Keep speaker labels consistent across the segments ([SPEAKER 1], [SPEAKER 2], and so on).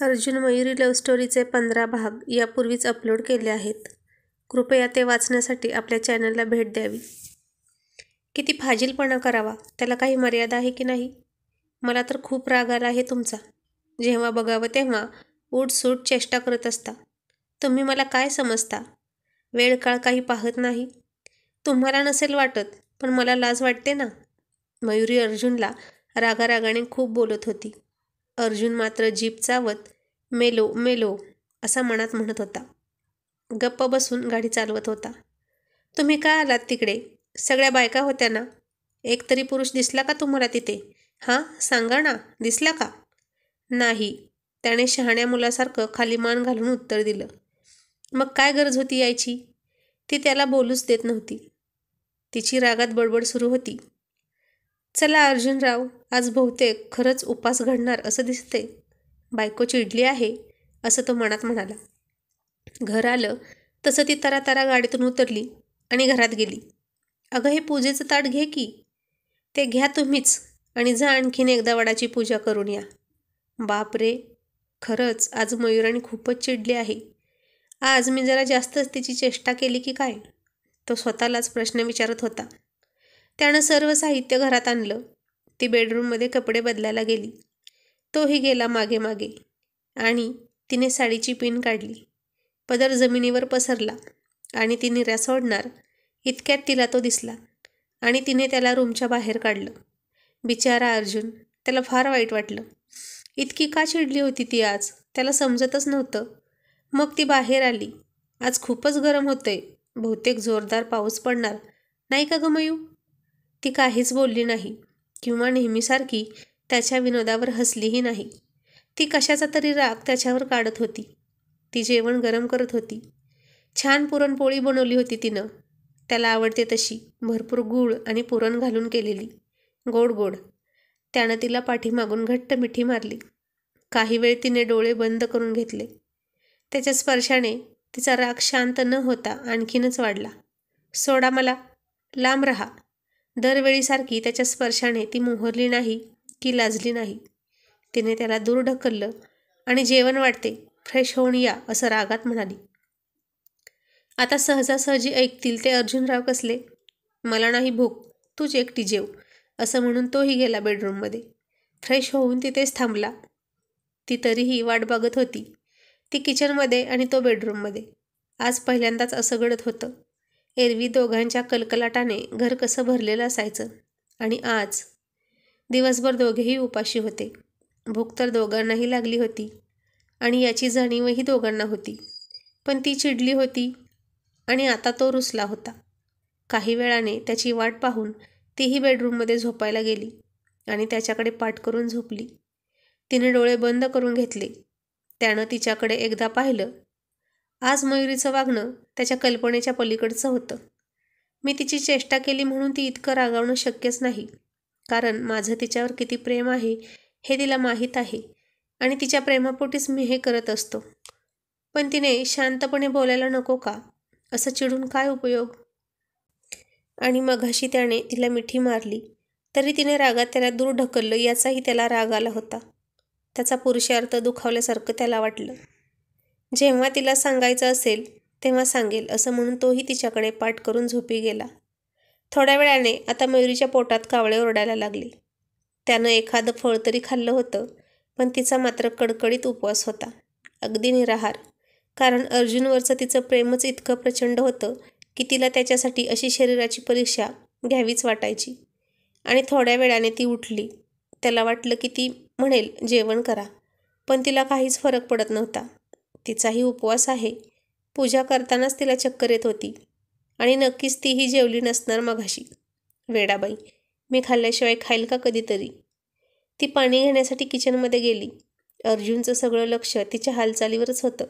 [SPEAKER 1] Arjun Mayuri love स्टोरीचे 15 भाग यापूर्वीच upload केले आहेत. कृपया ते वाचण्यासाठी आपल्या चॅनलला भेट द्यावी. किती फाजीलपणा करावा, त्याला काही मर्यादा आहे की नाही? मला तर खूप राग आला आहे तुमचा. जेव्हा बघावं तेव्हा उठसूट चेष्टा करत असता. तुम्ही मला काय समजता? वेळ काळ काही पाहत नाही. तुम्हाला नसेल वाटत, पण मला लाज वाटते ना. मयुरी अर्जुनला रागारागाने खूप बोलत होती. अर्जुन मात्र जीभ चावत मेलो मेलो असा मनात म्हणत होता. गप्प बसून गाडी चालवत होता. तुम्ही का आलात तिकडे? सगळ्या बायका होत्या ना. एक तरी पुरुष दिसला का तुम्हाला तिथे? हां, सांगा ना, दिसला का? नाही, त्याने शहाण्या मुलासारखं खाली मान घालून उत्तर दिलं. मग काय गरज होती यायची? ती त्याला बोलूच देत नव्हती. तिची रागात बडबड सुरू होती. चला अर्जुनराव, आज बहुतेक खरंच उपास घडणार असं दिसते. बायको चिडली आहे असं तो मनात म्हणाला. घर आलं तसं ती तरातरा गाडीतून उतरली आणि घरात गेली. अगं, हे पूजेचं ताट घे की. ते घ्या तुम्हीच आणि जा आणखीन एकदा वडाची पूजा करून या. बापरे, खरंच आज मयुराणी खूपच चिडली आहे. आज मी जरा जास्तच तिची चेष्टा केली की काय? तो स्वतःलाच प्रश्न विचारत होता. त्यानं सर्व साहित्य घरात आणलं. ती बेडरूममध्ये कपडे बदलायला गेली. तोही गेला मागे मागे आणि तिने साडीची पिन काढली. पदर जमिनीवर पसरला आणि ती निर्या सोडणार इतक्यात तिला तो दिसला आणि तिने त्याला रूमच्या बाहेर काढलं. बिचारा अर्जुन, त्याला फार वाईट वाटलं. इतकी का चिडली होती ती आज? त्याला समजतच नव्हतं. मग ती बाहेर आली. आज खूपच गरम होतंय. बहुतेक जोरदार पाऊस पडणार, नाही का गं मयू? ती काहीच बोलली नाही किंवा नेहमीसारखी त्याच्या विनोदावर हसलीही नाही. ती कशाचा तरी राग त्याच्यावर काढत होती. ती जेवण गरम करत होती. छान पुरणपोळी बनवली होती तिनं. त्याला आवडते तशी, भरपूर गूळ आणि पुरण घालून केलेली, गोड गोड. त्यानं तिला पाठीमागून घट्ट मिठी मारली. काही वेळ तिने डोळे बंद करून घेतले. त्याच्या स्पर्शाने तिचा राग शांत न होता आणखीनच वाढला. सोडा मला, लांब रहा. दरवेळीसारखी त्याच्या स्पर्शाने ती मोहरली नाही की लाजली नाही. तिने त्याला दूर ढकललं आणि जेवण वाढते, फ्रेश होऊन या असं रागात म्हणाली. आता सहजासहजी ऐकतील ते अर्जुनराव कसले. मला नाही भूक, तूच एकटी जेव असं म्हणून तोही गेला बेडरूममध्ये. फ्रेश होऊन तिथेच थांबला. ती तरीही वाट बघत होती. ती किचनमध्ये आणि तो बेडरूममध्ये. आज पहिल्यांदाच असं घडत होतं. एरवी दोघांच्या कलकलाटाने घर कसं भरलेलं असायचं आणि आज दिवसभर दोघेही उपाशी होते. भूक तर दोघांनाही लागली होती आणि याची जाणीवही दोघांना होती. पण ती चिडली होती आणि आता तो रुसला होता. काही वेळाने त्याची वाट पाहून तीही बेडरूममध्ये झोपायला गेली आणि त्याच्याकडे पाठ करून झोपली. तिने डोळे बंद करून घेतले. त्यानं तिच्याकडे एकदा पाहिलं. आज मयुरीचं वागणं त्याच्या कल्पनेच्या पलीकडचं होतं. मी तिची चेष्टा केली म्हणून ती इतकं रागावणं शक्यच नाही, कारण माझं तिच्यावर किती प्रेम आहे हे तिला माहीत आहे आणि तिच्या प्रेमापोटीच मी हे करत असतो. पण तिने शांतपणे बोलायला नको का? असं चिडून काय उपयोग? आणि मघाशी त्याने तिला मिठी मारली तरी तिने रागात त्याला दूर ढकललं याचाही त्याला राग आला होता. त्याचा पुरुषार्थ दुखावल्यासारखं त्याला वाटलं. जेव्हा तिला सांगायचं असेल तेव्हा सांगेल असं म्हणून तोही तिच्याकडे पाठ करून झोपी गेला. थोड्या वेळाने आता मयुरीच्या पोटात कावळे ओरडायला लागले. त्यानं एखादं फळ तरी खाल्लं होतं, पण तिचा मात्र कडकडीत उपवास होता, अगदी निराहार. कारण अर्जुनवरचं तिचं प्रेमच इतकं प्रचंड होतं की तिला त्याच्यासाठी अशी शरीराची परीक्षा घ्यावीच वाटायची. आणि थोड्या वेळाने ती उठली. त्याला वाटलं की ती म्हणेल जेवण करा, पण तिला काहीच फरक पडत नव्हता. तिचाही उपवास आहे. पूजा करतानाच तिला चक्कर येत होती आणि नक्कीच तीही जेवली नसणार मघाशी. वेडाबाई, मी खाल्ल्याशिवाय खाईल का कधीतरी? ती पाणी घेण्यासाठी किचनमध्ये गेली. अर्जुनचं सगळं लक्ष तिच्या हालचालीवरच होतं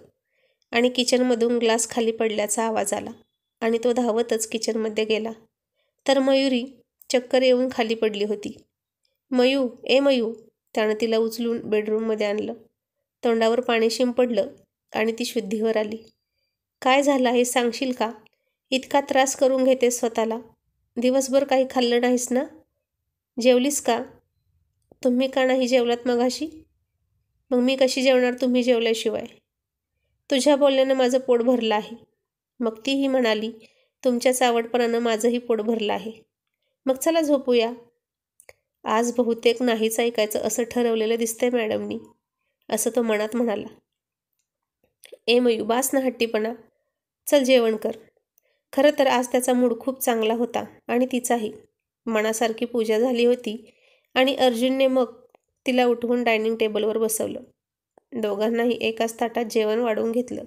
[SPEAKER 1] आणि किचनमधून ग्लास खाली पडल्याचा आवाज आला आणि तो धावतच किचनमध्ये गेला तर मयुरी चक्कर येऊन खाली पडली होती. मयू, ए मयू, त्यानं तिला उचलून बेडरूममध्ये आणलं. तोंडावर पाणी शिंपडलं आणि ती शुद्धीवर आली. काय झालं हे सांगशील का? इतका त्रास करून घेतेस स्वतःला. दिवसभर काही खाल्लं नाहीस ना? जेवलीस का? तुम्ही का नाही जेवलात मघाशी? मग मी कशी जेवणार तुम्ही जेवल्याशिवाय? तुझ्या बोलण्यानं माझं पोट भरलं आहे. मग तीही म्हणाली, तुमच्याच आवडपणानं माझंही पोट भरलं आहे. मग चला झोपूया. आज बहुतेक नाहीच ऐकायचं असं ठरवलेलं दिसतंय मॅडमनी, असं तो मनात म्हणाला. ए मयू, बास ना हट्टीपणा. चल जेवण कर. खरं तर आज त्याचा मूड खूप चांगला होता आणि तिचाही. मनासारखी पूजा झाली होती आणि अर्जुनने मग तिला उठवून डायनिंग टेबलवर बसवलं. दोघांनाही एकाच ताटात जेवण वाढवून घेतलं.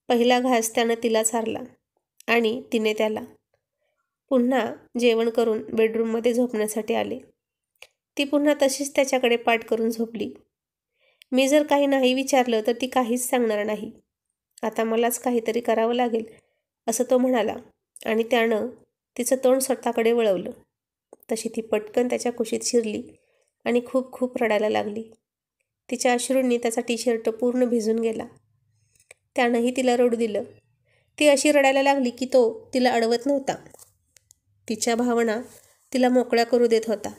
[SPEAKER 1] पहिला घास त्यानं तिला चारला आणि तिने त्याला. पुन्हा जेवण करून बेडरूममध्ये झोपण्यासाठी आले. ती पुन्हा तशीच त्याच्याकडे पाठ करून झोपली. मी जर काही नाही विचारलं तर ती काहीच सांगणार नाही. आता मलाच काहीतरी करावं लागेल असं तो म्हणाला आणि त्यानं तिचं तोंड स्वतःकडे वळवलं. तशी ती पटकन त्याच्या कुशीत शिरली आणि खूप खूप रडायला लागली. तिच्या अश्रूंनी त्याचा टी-शर्ट पूर्ण भिजून गेला. त्यानंही तिला रडू दिलं. ती अशी रडायला लागली की तो तिला अडवत नव्हता. तिच्या भावना तिला मोकळ्या करू देत होता.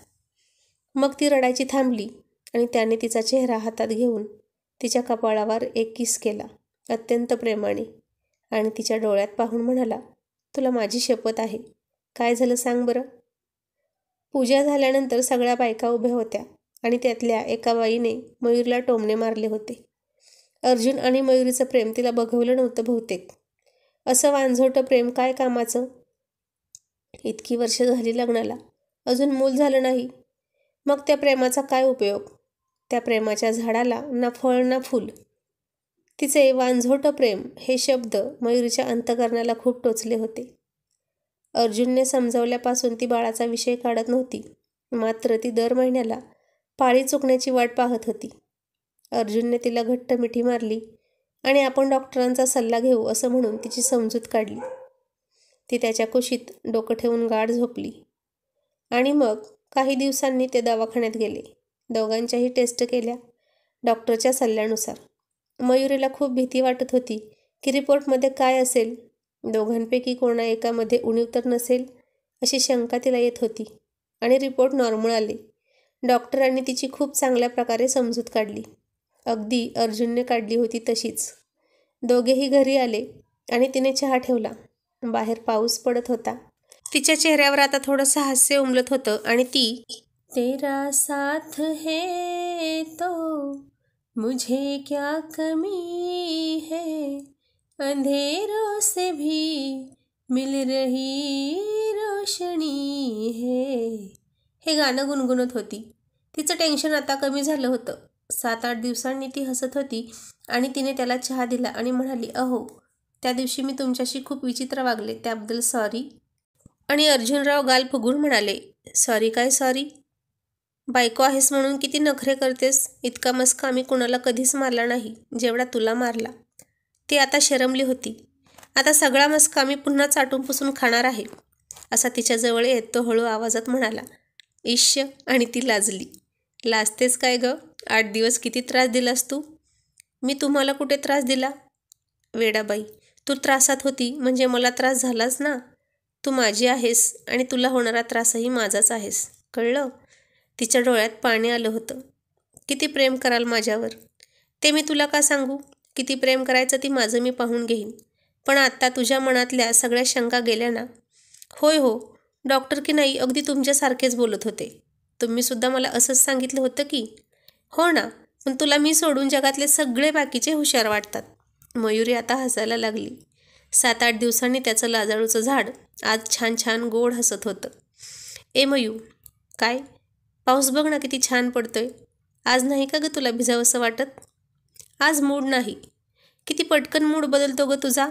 [SPEAKER 1] मग ती रडायची थांबली आणि त्याने तिचा चेहरा हातात घेऊन तिच्या कपाळावर एक किस केला, अत्यंत प्रेमाने, आणि तिच्या डोळ्यात पाहून म्हणाला, तुला माझी शपथ आहे. काय झालं सांग बरं? पूजा झाल्यानंतर सगळ्या बायका उभ्या होत्या आणि त्यातल्या एका बाईने मयूरला टोमणे मारले होते. अर्जुन आणि मयुरीचं प्रेम तिला बघवलं नव्हतं बहुतेक. असं वांझोटं प्रेम काय कामाचं? इतकी वर्ष झाली लग्नाला, अजून मूल झालं नाही. मग त्या प्रेमाचा काय उपयोग? त्या प्रेमाच्या झाडाला ना फळ ना फूल. तिचे वांझोटं प्रेम हे शब्द मयुरीच्या अंतःकरणाला खूप टोचले होते. अर्जुनने समजावल्यापासून ती बाळाचा विषय काढत नव्हती. मात्र ती दर महिन्याला पाळी चुकण्याची वाट पाहत होती. अर्जुनने तिला घट्ट मिठी मारली आणि आपण डॉक्टरांचा सल्ला घेऊ असं म्हणून तिची समजूत काढली. ती त्याच्या कुशीत डोकं ठेवून गाढ झोपली. आणि मग काही दिवसांनी ते दवाखान्यात गेले. दोघांच्याही टेस्ट केल्या डॉक्टरच्या सल्ल्यानुसार. मयुरीला खूप भीती वाटत होती की रिपोर्टमध्ये काय असेल. दोघांपैकी कोणा एकामध्ये उणीव तर नसेल अशी शंका तिला येत होती. आणि रिपोर्ट नॉर्मल आले. डॉक्टरांनी तिची खूप चांगल्या प्रकारे समजूत काढली, अगदी अर्जुनने काढली होती तशीच. दोघेही घरी आले आणि तिने चहा ठेवला. बाहेर पाऊस पडत होता. तिच्या चेहऱ्यावर आता थोडंसं हास्य उमलत होतं आणि ती, तेरा साथ है तो मुझे क्या कमी है, अंधेरों से भी मिल रही रोशनी है, हे गाणं गुणगुणत होती. तिचं टेन्शन आता कमी झालं होतं. 7-8 दिवसांनी ती हसत होती आणि तिने त्याला चहा दिला आणि म्हणाली, अहो, त्या दिवशी मी तुमच्याशी खूप विचित्र वागले, त्याबद्दल सॉरी. आणि अर्जुनराव गाल फुगून म्हणाले, सॉरी काय सॉरी? बायको आहेस म्हणून किती नखरे करतेस. इतका मस्का आम्ही कुणाला कधीच मारला नाही जेवढा तुला मारला. ती आता शरमली होती. आता सगळा मस्का मी पुन्हा चाटून पुसून खाणार आहे असा तिच्याजवळ येत तो हळू आवाजात म्हणाला. इश्य, आणि ती लाजली. लाजतेस काय ग? 8 दिवस किती त्रास दिलास तू? मी तुम्हाला कुठे त्रास दिला? वेडाबाई, तू त्रासात होती म्हणजे मला त्रास झालाच ना. तू माझी आहेस आणि तुला होणारा त्रासही माझाच आहेस, कळलं? तिच्या डोळ्यात पाणी आलं होतं. किती प्रेम कराल माझ्यावर ते मी तुला का सांगू? किती प्रेम करायचं ती माझं मी पाहून घेईन. पण आत्ता तुझ्या मनातल्या सगळ्या शंका गेल्या ना? होय हो, डॉक्टर की नाही अगदी तुमच्यासारखेच बोलत होते. तुम्हीसुद्धा मला असंच सांगितलं होतं की? हो ना, पण तुला मी सोडून जगातले सगळे बाकीचे हुशार वाटतात. मयुरी आता हसायला लागली. 7-8 दिवसांनी त्याचं लाजाळूचं झाड आज छान छान गोड हसत होतं. ए मयू, काय? पाऊस बघ ना किती छान पडतोय. आज नाही का ग तुला भिजावंसं वाटत? आज मूड नाही. किती पटकन मूड बदलतो ग तुझा.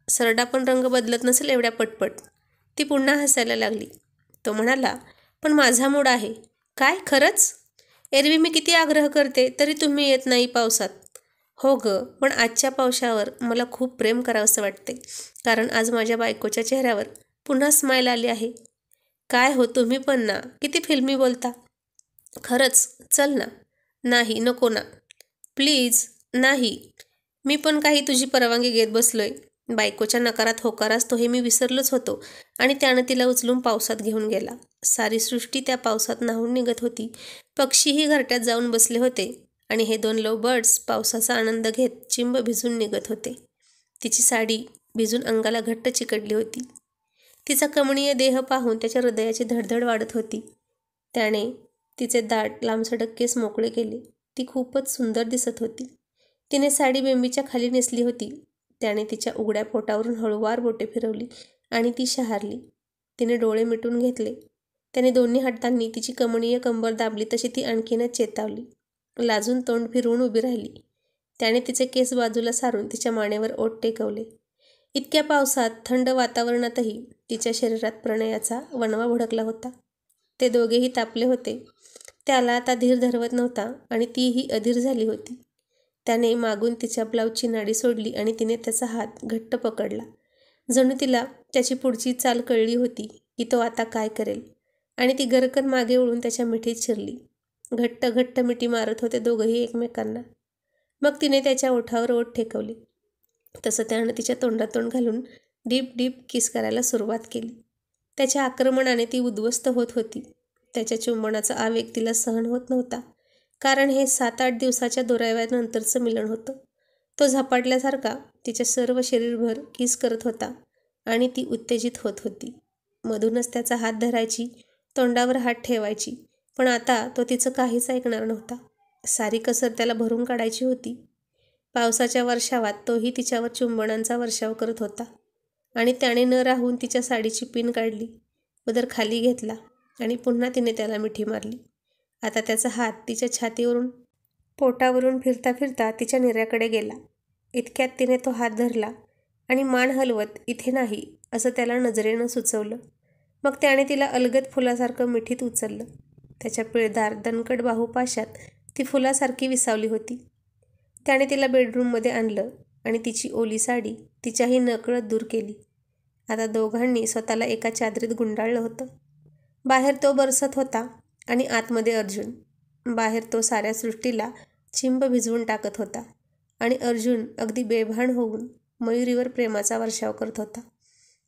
[SPEAKER 1] सरडा पण रंग बदलत नसेल एवढ्या पटपट. ती पुन्हा हसायला लागली. तो म्हणाला, पण माझा मूड आहे. काय खरंच? एरवी मी किती आग्रह करते तरी तुम्ही येत नाही पावसात. हो ग, पण आजच्या पावसावर मला खूप प्रेम करावंसं वाटते, कारण आज माझ्या बायकोच्या चेहऱ्यावर पुन्हा स्माईल आली आहे. काय हो तुम्ही पण ना, किती फिल्मी बोलता. खरंच, चल ना. नाही, नको ना. प्लीज. नाही. मी पण काही तुझी परवानगी घेत बसलोय. बायकोच्या नकारात होकार असतो हे मी विसरलोच होतो. आणि त्यानं तिला उचलून पावसात घेऊन गेला. सारी सृष्टी त्या पावसात न्हाऊन निघत होती. पक्षीही घरट्यात जाऊन बसले होते आणि हे 2 लव्ह बर्ड्स पावसाचा आनंद घेत चिंब भिजून निघत होते. तिची साडी भिजून अंगाला घट्ट चिकटली होती. तिचा कमनीय देह पाहून त्याच्या हृदयाची धडधड वाढत होती. त्याने तिचे दाट लांबसडक केस मोकळे केले. ती खूपच सुंदर दिसत होती. तिने साडी बेंबीच्या खाली नेसली होती. त्याने तिच्या उघड्या पोटावरून हळूवार बोटे फिरवली आणि ती शहारली. तिने डोळे मिटून घेतले. त्याने दोन्ही हातांनी तिची कमनीय कंबर दाबली तशी ती आणखीनच चेतावली. लाजून तोंड फिरवून उभी राहिली. त्याने तिचे केस बाजूला सारून तिच्या मानेवर ओठ टेकवले. इतक्या पावसात थंड वातावरणातही तिच्या शरीरात प्रणयाचा वणवा भडकला होता. ते दोघेही तापले होते. त्याला आता धीर धरवत नव्हता आणि तीही अधीर झाली होती. त्याने मागून तिच्या ब्लाऊजची नाडी सोडली आणि तिने त्याचा हात घट्ट पकडला. जणू तिला त्याची पुढची चाल कळली होती की तो आता काय करेल, आणि ती गरकन मागे वळून त्याच्या मिठीत शिरली. घट्ट घट्ट मिठी मारत होते दोघंही एकमेकांना. मग तिने त्याच्या ओठावर ओठ ठेकवले. तसं त्यानं तिच्या तोंडात तोंड घालून डीप डीप किस करायला सुरुवात केली. त्याच्या आक्रमणाने ती उद्ध्वस्त होत होती. त्याच्या चुंबनाचा आवेग तिला सहन होत नव्हता, कारण हे 7-8 दिवसाच्या दुराव्यानंतरचं मिलन होतं. तो झपाटल्यासारखा तिच्या सर्व शरीरभर किस करत होता आणि ती उत्तेजित होत होती. मधूनच त्याचा हात धरायची, तोंडावर हात ठेवायची, पण आता तो तिचं काहीच ऐकणार नव्हता. सारी कसर त्याला भरून काढायची होती. पावसाच्या वर्षावात तोही तिच्यावर चुंबनांचा वर्षाव करत होता आणि त्याने न राहून तिच्या साडीची पिन काढली, पदर खाली घेतला आणि पुन्हा तिने त्याला मिठी मारली. आता त्याचा हात तिच्या छातीवरून पोटावरून फिरता फिरता तिच्या निऱ्याकडे गेला. इतक्यात तिने तो हात धरला आणि मान हलवत इथे नाही असं त्याला नजरेनं सुचवलं. मग त्याने तिला अलगद फुलासारखं मिठीत उचललं. त्याच्या पिळदार दणकट बाहुपाशात ती फुलासारखी विसावली होती. त्याने तिला बेडरूममध्ये आणलं आणि तिची ओली साडी तिच्याही नकळत दूर केली. आता दोघांनी स्वतःला एका चादरीत गुंडाळलं होतं. बाहेर तो बरसत होता आणि आतमध्ये अर्जुन. बाहेर तो साऱ्या सृष्टीला चिंब भिजवून टाकत होता आणि अर्जुन अगदी बेभान होऊन मयुरीवर प्रेमाचा वर्षाव करत होता.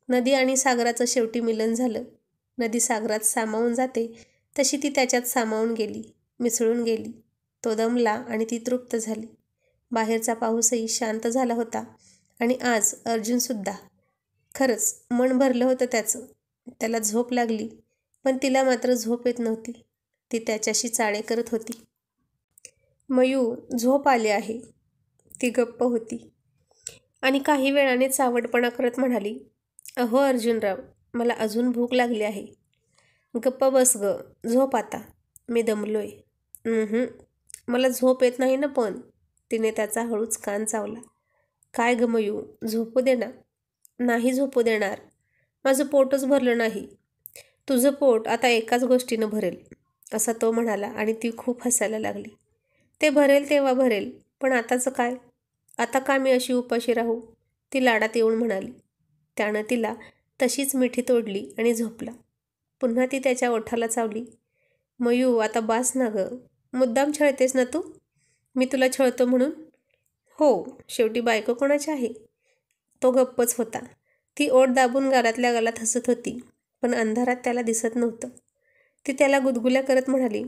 [SPEAKER 1] नदी आणि सागराचं शेवटी मिलन झालं. नदी सागरात सामावून जाते तशी ती त्याच्यात सामावून गेली, मिसळून गेली. तो दमला आणि ती तृप्त झाली. बाहेरचा पाऊसही शांत झाला होता आणि आज अर्जुनसुद्धा. खरंच मन भरलं होतं त्याचं. त्याला झोप लागली, पण तिला मात्र झोप येत नव्हती. ती त्याच्याशी चाळे करत होती. मयू, झोप आली आहे. ती गप्प होती आणि काही वेळाने चावटपणा करत म्हणाली, अहो अर्जुनराव, मला अजून भूक लागली आहे. गप्प बस ग, झोप आता, मी दमलोय. मला झोप येत नाही ना पण. तिने त्याचा हळूच कान चावला. काय ग मयू, झोपू दे ना. नाही झोपू देणार, माझं पोटच भरलं नाही. तुझं पोट आता एकाच गोष्टीनं भरेल, असा तो म्हणाला आणि ती खूप हसायला लागली. ते भरेल तेव्हा भरेल, पण आताचं काय? आता का मी अशी उपाशी राहू? ती लाडात येऊन म्हणाली. त्यानं तिला तशीच मिठी तोडली आणि झोपला. पुन्हा ती त्याच्या ओठाला चावली. मयू, आता बास ना ग. मुद्दाम छळतेस ना तू? मी तुला छळतो म्हणून? हो, शेवटी बायको कोणाची आहे? तो गप्पच होता. ती ओठ दाबून गालातल्या गालात हसत होती, पण अंधारात त्याला दिसत नव्हतं. ती त्याला गुदगुल्या करत म्हणाली,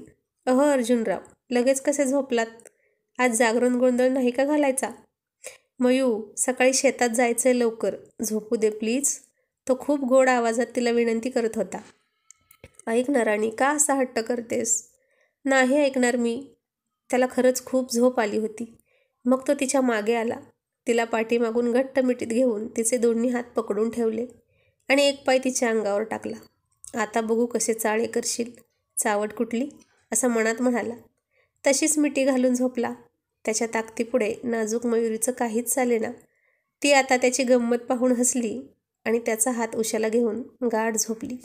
[SPEAKER 1] अहो अर्जुनराव, लगेच कसे झोपलात? आज जागरण गोंधळ नाही का घालायचा? मयू, सकाळी शेतात जायचंय लवकर, झोपू दे प्लीज. तो खूप गोड आवाजात तिला विनंती करत होता. ऐक ना राणी, का असा हट्ट करतेस? नाही ऐकणार मी. त्याला खरंच खूप झोप आली होती. मग तो तिच्या मागे आला. तिला पाठीमागून घट्ट मिठीत घेऊन तिचे दोन्ही हात पकडून ठेवले आणि एक पाय तिच्या अंगावर टाकला. आता बघू कसे चाळे करशील, चावट कुठली, असं मनात म्हणाला. तशीच मिठी घालून झोपला. त्याच्या ताकदीपुढे नाजूक मयुरीचं काहीच चालेना. ती आता त्याची गंमत पाहून हसली आणि त्याचा हात उशाला घेऊन गाढ झोपली.